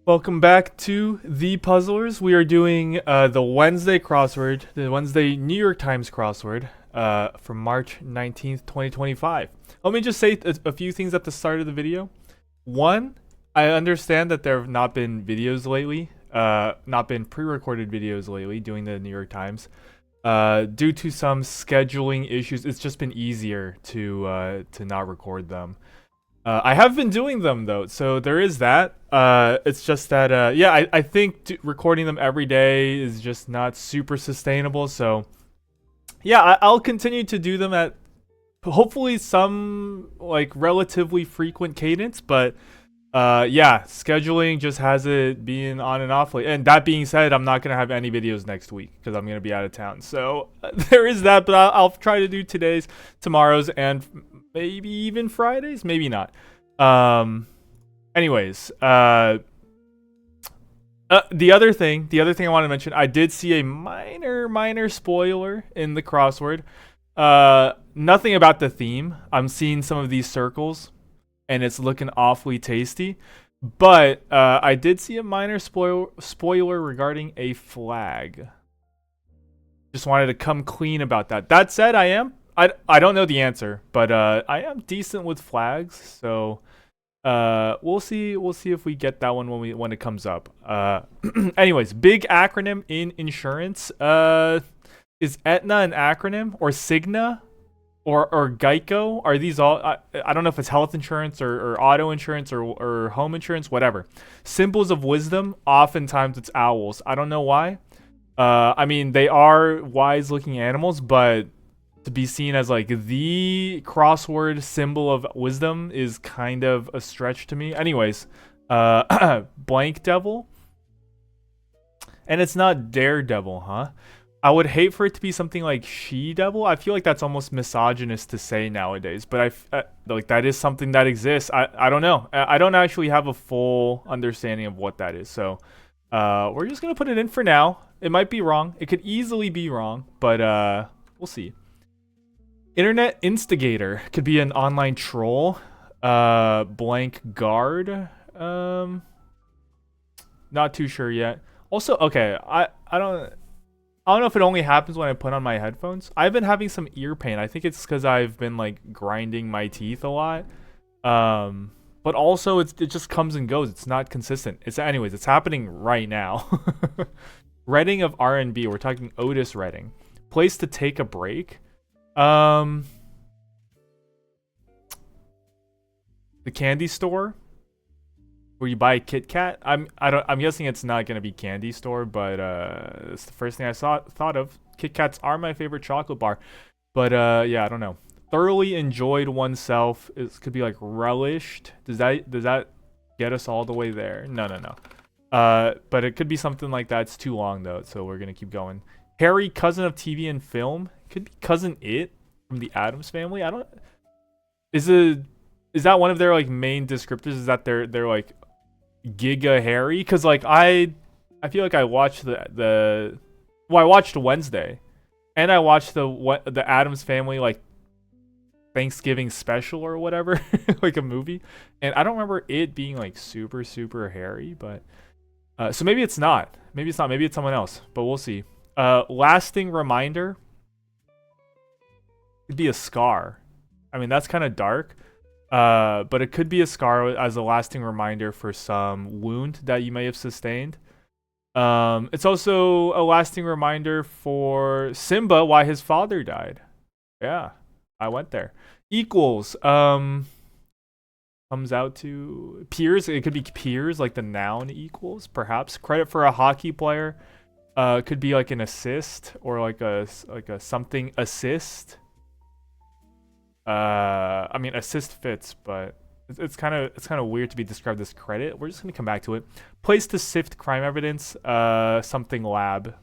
Welcome back to The Puzzlers. We are doing the Wednesday crossword, the Wednesday New York Times crossword from March 19th, 2025. Let me just say a few things at the start of the video. One, I understand that there have not been videos lately, not been pre-recorded videos lately doing the New York Times. Due to some scheduling issues, it's just been easier to not record them. I have been doing them though, so there is that. It's just that, yeah, I think recording them every day is just not super sustainable. So, yeah, I'll continue to do them at hopefully some like relatively frequent cadence. But, yeah, scheduling just has it being on and off. And that being said, I'm not gonna have any videos next week because I'm gonna be out of town. So there is that. But I'll try to do today's, tomorrow's, and maybe even Fridays, maybe not. Anyways, the other thing I want to mention, I did see a minor spoiler in the crossword. Nothing about the theme. I'm seeing some of these circles, and it's looking awfully tasty. But I did see a minor spoiler regarding a flag. Just wanted to come clean about that. That said, I don't know the answer, but I am decent with flags, so we'll see if we get that one when it comes up. Anyways, big acronym in insurance. Is Aetna an acronym, or Cigna, or Geico? Are these all? I don't know if it's health insurance or auto insurance or home insurance, whatever. Symbols of wisdom. Oftentimes it's owls. I don't know why. I mean, they are wise-looking animals, but to be seen as like the crossword symbol of wisdom is kind of a stretch to me. Anyways, blank devil. And it's not daredevil, huh? I would hate for it to be something like she devil. I feel like that's almost misogynist to say nowadays, but like that is something that exists. I don't know. I don't actually have a full understanding of what that is. So we're just going to put it in for now. It might be wrong. It could easily be wrong, but we'll see. Internet instigator could be an online troll. Blank guard. Not too sure yet. Also, okay, I don't know if it only happens when I put on my headphones. I've been having some ear pain. I think it's because I've been like grinding my teeth a lot. But also it just comes and goes. It's not consistent. Anyways, it's happening right now. Reading of R&B. We're talking Otis Redding. Place to take a break. The candy store where you buy a Kit Kat. I'm guessing it's not gonna be candy store, but it's the first thing I thought of. Kit Kats are my favorite chocolate bar, but yeah, I don't know. Thoroughly enjoyed oneself. It could be like relished. Does that get us all the way there? No. But it could be something like that. It's too long though, so we're gonna keep going. Harry, cousin of TV and film. Could be cousin It from the Addams Family. Is that one of their like main descriptors? Is that they're like Giga Harry? Because like I feel like I watched I watched Wednesday, and I watched the Addams Family like Thanksgiving special or whatever, like a movie, and I don't remember it being like super hairy, but so maybe it's not. Maybe it's someone else, but we'll see. Lasting reminder. Could be a scar. I mean, that's kind of dark. But it could be a scar as a lasting reminder for some wound that you may have sustained. It's also a lasting reminder for Simba why his father died. Yeah, I went there. Equals. Comes out to peers. It could be peers, like the noun equals, perhaps. Credit for a hockey player. Could be like an assist or like a something assist. I mean, assist fits, but it's kind of weird to be described as credit. We're just gonna come back to it. Place to sift crime evidence. Something lab.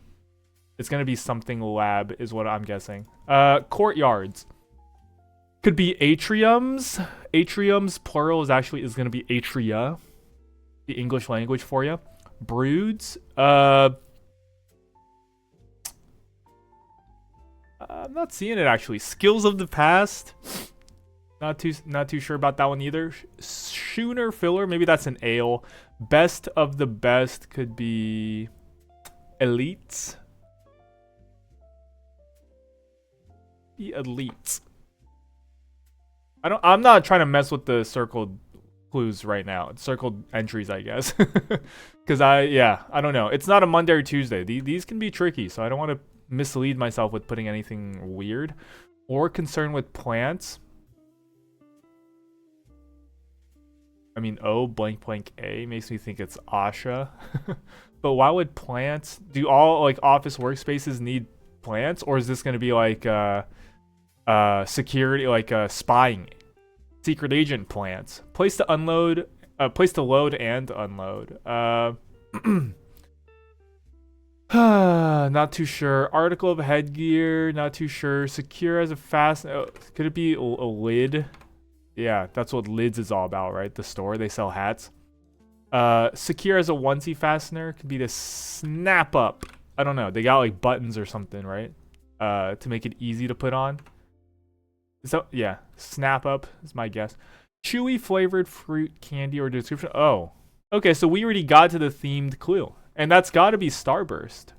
It's gonna be something lab, is what I'm guessing. Courtyards. Could be atriums. Atriums plural is gonna be atria. The English language for you. Broods. I'm not seeing it actually. Skills of the past. Not too sure about that one either. Schooner filler, maybe that's an ale. Best of the best could be elites. The elites. I'm not trying to mess with the circled clues right now. It's circled entries, I guess. Cause I don't know. It's not a Monday or Tuesday. These can be tricky, so I don't want to mislead myself with putting anything weird or concerned with plants. I mean, O blank blank A makes me think it's Asha. But why would plants? Do all like office workspaces need plants, or is this going to be like security, like spying, secret agent plants? Place to unload, place to load and unload. Not too sure. Article of headgear, not too sure. Secure as a fast. Could it be a lid? Yeah, that's what lids is all about, right? The store, they sell hats. Secure as a onesie fastener could be the snap up. I don't know. They got like buttons or something, right? To make it easy to put on. So yeah, snap up is my guess. Chewy flavored fruit candy or description. Oh, okay. So we already got to the themed clue, and that's got to be Starburst.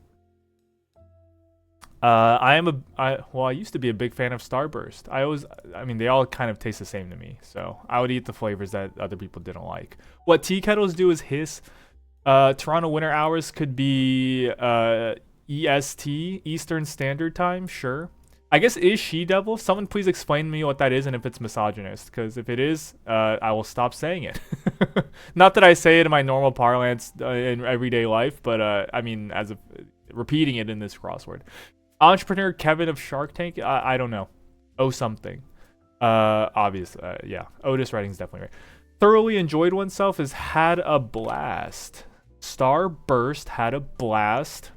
I used to be a big fan of Starburst. I mean, they all kind of taste the same to me. So I would eat the flavors that other people didn't like. What tea kettles do is hiss. Toronto winter hours could be EST, Eastern Standard Time. Sure. I guess is she-devil? Someone please explain to me what that is and if it's misogynist. Because if it is, I will stop saying it. Not that I say it in my normal parlance in everyday life, but I mean, repeating it in this crossword. Entrepreneur Kevin of Shark Tank? I don't know. Oh something. Obvious. Yeah. Otis Redding's definitely right. Thoroughly enjoyed oneself is had a blast. Starburst had a blast.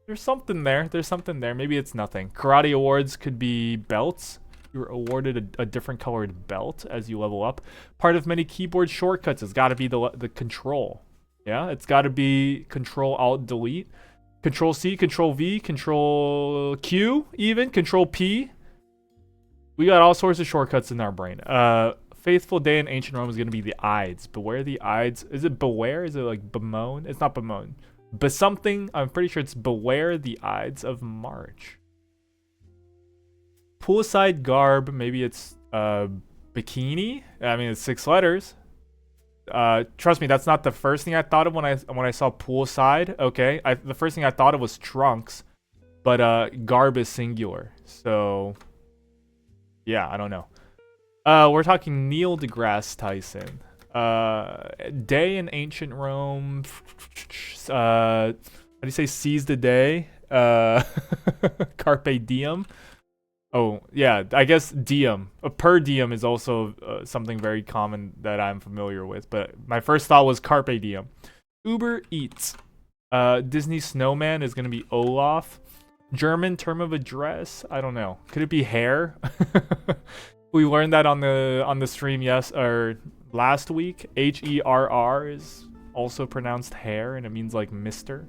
There's something there. There's something there. Maybe it's nothing. Karate awards could be belts. You're awarded a different colored belt as you level up. Part of many keyboard shortcuts has got to be the control. Yeah, it's got to be Control Alt Delete. Control C, Control V, Control Q, even Control P. We got all sorts of shortcuts in our brain. Faithful day in ancient Rome is going to be the Ides. Beware the Ides. Is it beware? Is it like bemoan? It's not bemoan. But something. I'm pretty sure it's beware the Ides of March. Poolside garb. Maybe it's bikini. I mean, it's 6 letters. Trust me, that's not the first thing I thought of when I saw poolside. Okay, the first thing I thought of was trunks, but garb is singular. So yeah, I don't know. We're talking Neil deGrasse Tyson. Day in ancient Rome. How do you say seize the day? Carpe diem. Oh, yeah, I guess diem. Per diem is also something very common that I'm familiar with, but my first thought was carpe diem. Uber Eats. Disney Snowman is going to be Olaf. German term of address? I don't know. Could it be hair? We learned that on the stream last week. HERR is also pronounced hair, and it means like mister.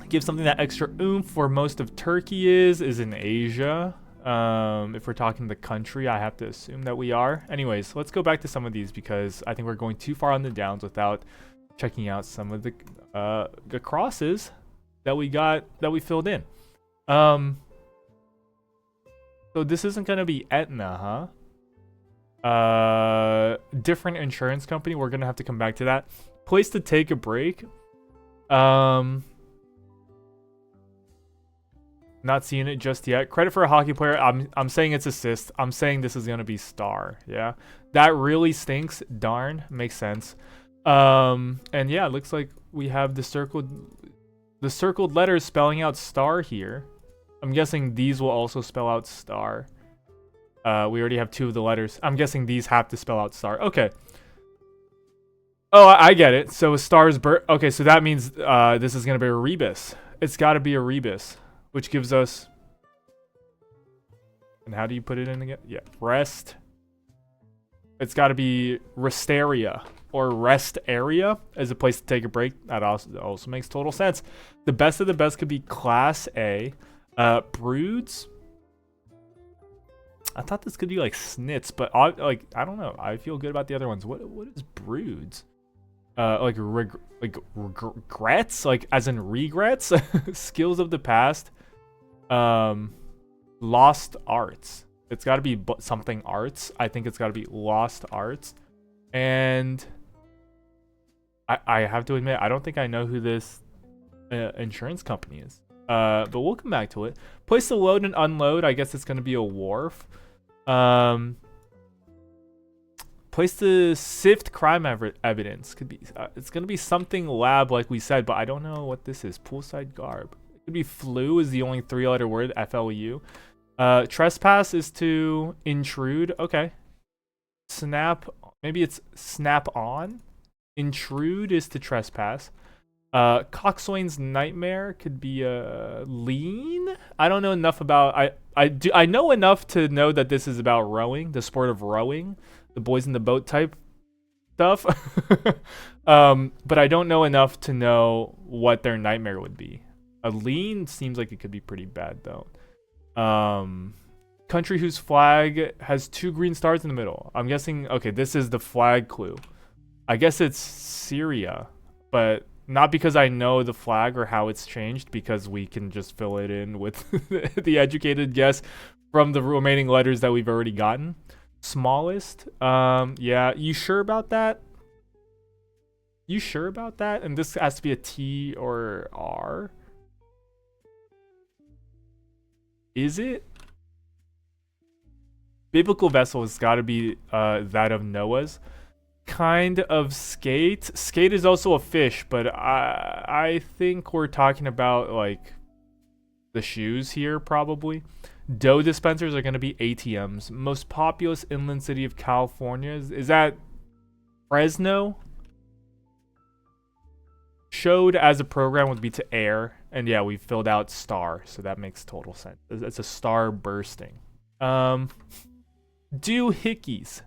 Give something that extra oomph where most of Turkey is in Asia. If we're talking the country, I have to assume that we are. Anyways, let's go back to some of these because I think we're going too far on the downs without checking out some of the crosses that we filled in. So this isn't gonna be Aetna, huh? Different insurance company. We're gonna have to come back to that. Place to take a break. Not seeing it just yet. Credit for a hockey player. I'm saying it's assist. I'm saying this is gonna be star. Yeah, that really stinks. Darn, makes sense. And yeah, it looks like we have the circled letters spelling out star here. I'm guessing these will also spell out star. We already have 2 of the letters. I'm guessing these have to spell out star. Okay. Oh, I get it. So a star's birth. Okay, so that means this is gonna be a rebus. It's got to be a rebus. Which gives us, and how do you put it in again? Yeah, rest. It's got to be restaria or rest area as a place to take a break. That also makes total sense. The best of the best could be Class A. Broods. I thought this could be like snits, but I don't know. I feel good about the other ones. What is broods? Regrets, like as in regrets. Skills of the past. Lost arts. It's got to be something arts. I think it's got to be lost arts. And I have to admit, I don't think I know who this insurance company is. But we'll come back to it. Place to load and unload. I guess it's going to be a wharf. Place to sift crime evidence. Could be. It's going to be something lab, like we said, but I don't know what this is. Poolside garb. It could be flu is the only 3-letter word. FLU. Trespass is to intrude. Okay. Snap. Maybe it's snap on. Intrude is to trespass. Coxswain's nightmare could be a lean. I don't know enough about. I know enough to know that this is about rowing, the sport of rowing, the boys in the boat type stuff. But I don't know enough to know what their nightmare would be. A lean seems like it could be pretty bad though. Country whose flag has 2 green stars in the middle. I'm guessing. Okay, this is the flag clue. I guess it's Syria, but not because I know the flag or how it's changed, because we can just fill it in with the educated guess from the remaining letters that we've already gotten. Smallest. Yeah, you sure about that? You sure about that? And this has to be a T or R. Is it? Biblical vessel has got to be that of Noah's. Kind of skate. Skate is also a fish, but I think we're talking about like the shoes here probably. Dough dispensers are going to be ATMs. Most populous inland city of California is that Fresno? Showed as a program would be to air, and yeah, we filled out star, so that makes total sense. It's a star bursting. Doohickeys.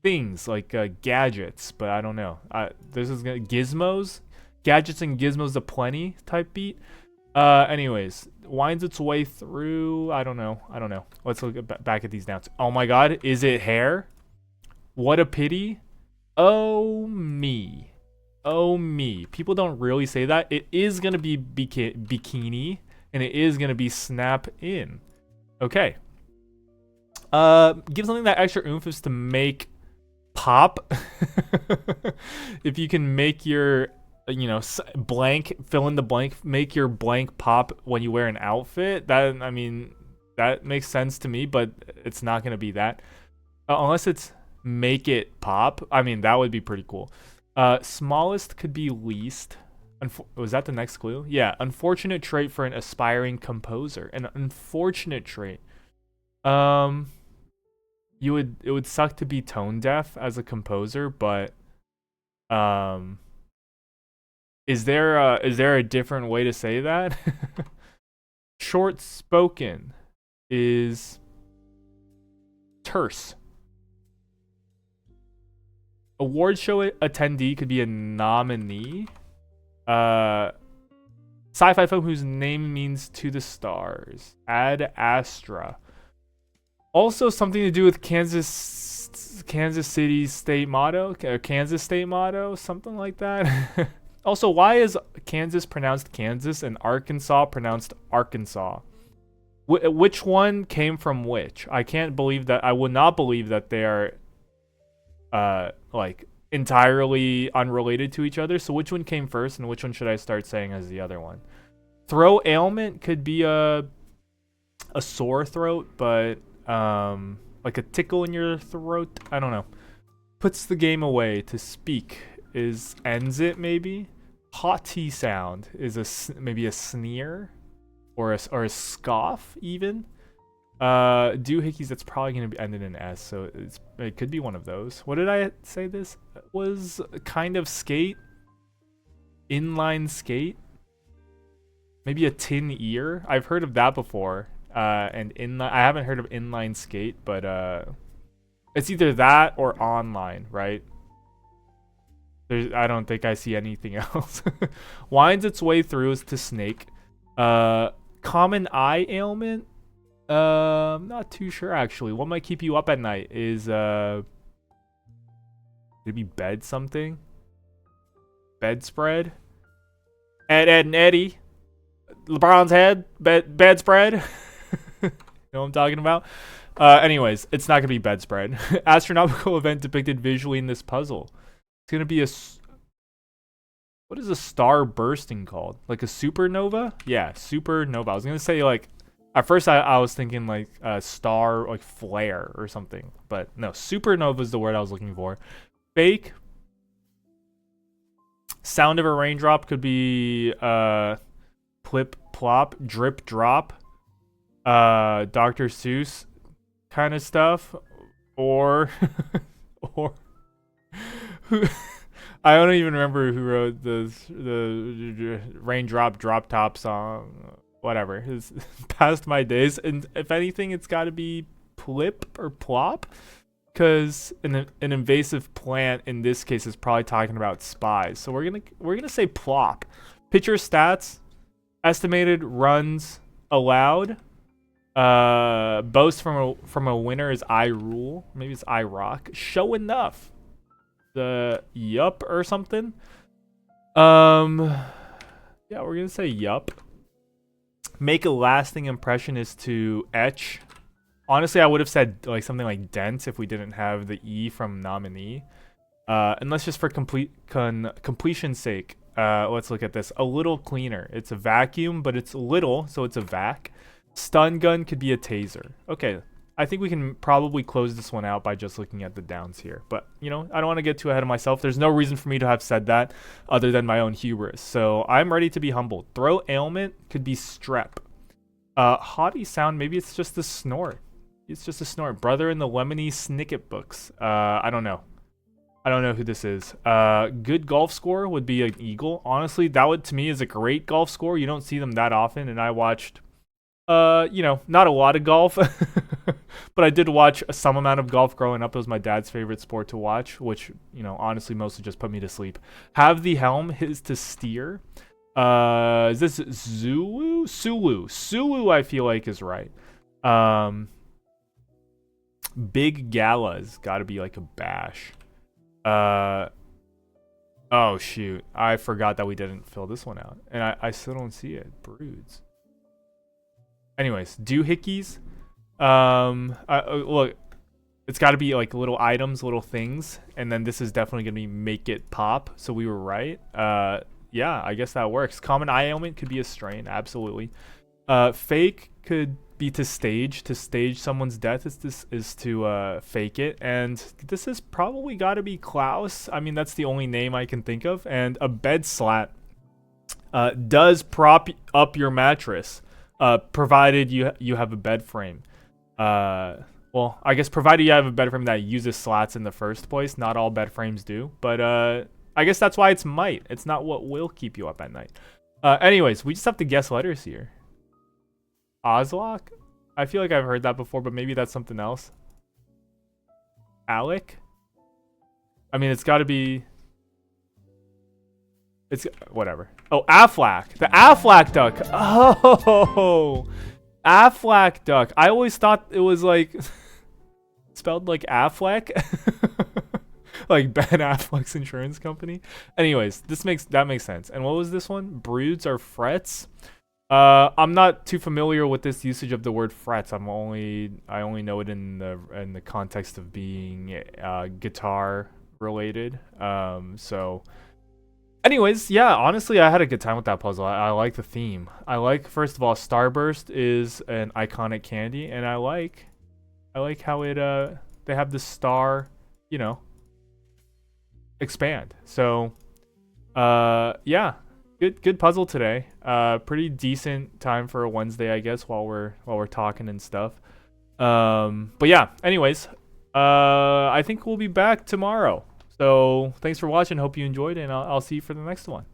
Things like gadgets, but I don't know. This is gizmos, gadgets and gizmos aplenty type beat. Anyways, winds its way through. I don't know. Let's look back at these nouns. Oh my God, is it hair? What a pity. Oh me. People don't really say that. It is gonna be bikini, and it is gonna be snap in. Okay. Give something that extra oomph is to make pop. If you can make your blank, fill in the blank, make your blank pop when you wear an outfit, that, I mean, that makes sense to me, but it's not going to be that unless it's make it pop. I mean, that would be pretty cool. Smallest could be least. Was that the next clue? Yeah, unfortunate trait for an aspiring composer. An unfortunate trait. It would suck to be tone deaf as a composer, but is there a different way to say that? Short spoken is terse. Award show attendee could be a nominee. Sci-fi film whose name means to the stars. Ad Astra. Also something to do with Kansas City's state motto, Kansas state motto, something like that. Also, why is Kansas pronounced Kansas and Arkansas pronounced Arkansas? Which one came from which? I can't believe that. I would not believe that they are like entirely unrelated to each other. So which one came first and which one should I start saying as the other one? Throat ailment could be a sore throat, but like a tickle in your throat. I don't know. Puts the game away. To speak is ends it maybe. Haughty sound is maybe a sneer or a scoff even. Doohickeys, that's probably going to be ended in S, so it could be one of those. What did I say this was? Kind of skate? Inline skate? Maybe a tin ear? I've heard of that before. And I haven't heard of inline skate, but it's either that or online, right? I don't think I see anything else. Winds its way through is to snake. Common eye ailment. Not too sure actually. What might keep you up at night is maybe bed something. Bedspread. Ed, Ed, and Eddie. LeBron's head. Bedspread. You know what I'm talking about? Anyways, it's not gonna be bedspread. Astronomical event depicted visually in this puzzle. It's gonna be what is a star bursting called? Like a supernova? Yeah, supernova. I was gonna say like, at first I was thinking like a star like flare or something, but no, supernova is the word I was looking for. Fake. Sound of a raindrop could be plip plop, drip drop, Dr. Seuss kind of stuff, or or who. I don't even remember who wrote the raindrop drop top song. Whatever. It's past my days. And if anything, it's got to be plip or plop, because an invasive plant in this case is probably talking about spies. So we're gonna say plop. Pitcher stats, estimated runs allowed. Boast from a winner is I rule. Maybe it's I rock. Show enough. The yup or something. Yeah, we're gonna say yup. Make a lasting impression is to etch. Honestly, I would have said like something like dense if we didn't have the E from nominee. And let's just for completion's sake, let's look at this. A little cleaner. It's a vacuum, but it's little, so it's a vac. Stun gun could be a taser. Okay, I think we can probably close this one out by just looking at the downs here. But, you know, I don't want to get too ahead of myself. There's no reason for me to have said that other than my own hubris. So I'm ready to be humbled. Throat ailment could be strep. Haughty sound, maybe it's just a snort. It's just a snort. Brother in the Lemony Snicket books. I don't know. I don't know who this is. Good golf score would be an eagle. Honestly, that would to me is a great golf score. You don't see them that often. And I watched, you know, not a lot of golf. But I did watch some amount of golf growing up. It was my dad's favorite sport to watch, which, you know, honestly mostly just put me to sleep. Have the helm is to steer. Is this Zulu? Sulu. Sulu, I feel like is right. Big galas got to be like a bash. Oh shoot, I forgot that we didn't fill this one out, and I still don't see it. Broods. Anyways, doohickeys. Look, it's got to be like little items, little things, and then this is definitely gonna be make it pop. So we were right. Yeah, I guess that works. Common eye ailment could be a strain, absolutely. Fake could be to stage someone's death is to fake it, and this has probably got to be Klaus. I mean, that's the only name I can think of. And a bed slat does prop up your mattress, provided you have a bed frame. Well, I guess provided you have a bed frame that uses slats in the first place. Not all bed frames do, but I guess that's why it's might. It's not what will keep you up at night. Anyways, we just have to guess letters here. Ozlock? I feel like I've heard that before, but maybe that's something else. Alec? I mean, it's got to be... It's... Whatever. Oh, Aflac. The Aflac duck. Oh! Aflac duck. I always thought it was like... spelled like Affleck. Like Ben Affleck's insurance company. Anyways, that makes sense. And what was this one? Broods are frets. I'm not too familiar with this usage of the word frets. I only know it in the context of being guitar related. So anyways, yeah, honestly, I had a good time with that puzzle. I like the theme. I like, first of all, Starburst is an iconic candy, and I like how it they have the star, you know, expand. So yeah, good puzzle today. Pretty decent time for a Wednesday, I guess, while we're talking and stuff. But yeah, anyways, I think we'll be back tomorrow. So thanks for watching. Hope you enjoyed, and I'll see you for the next one.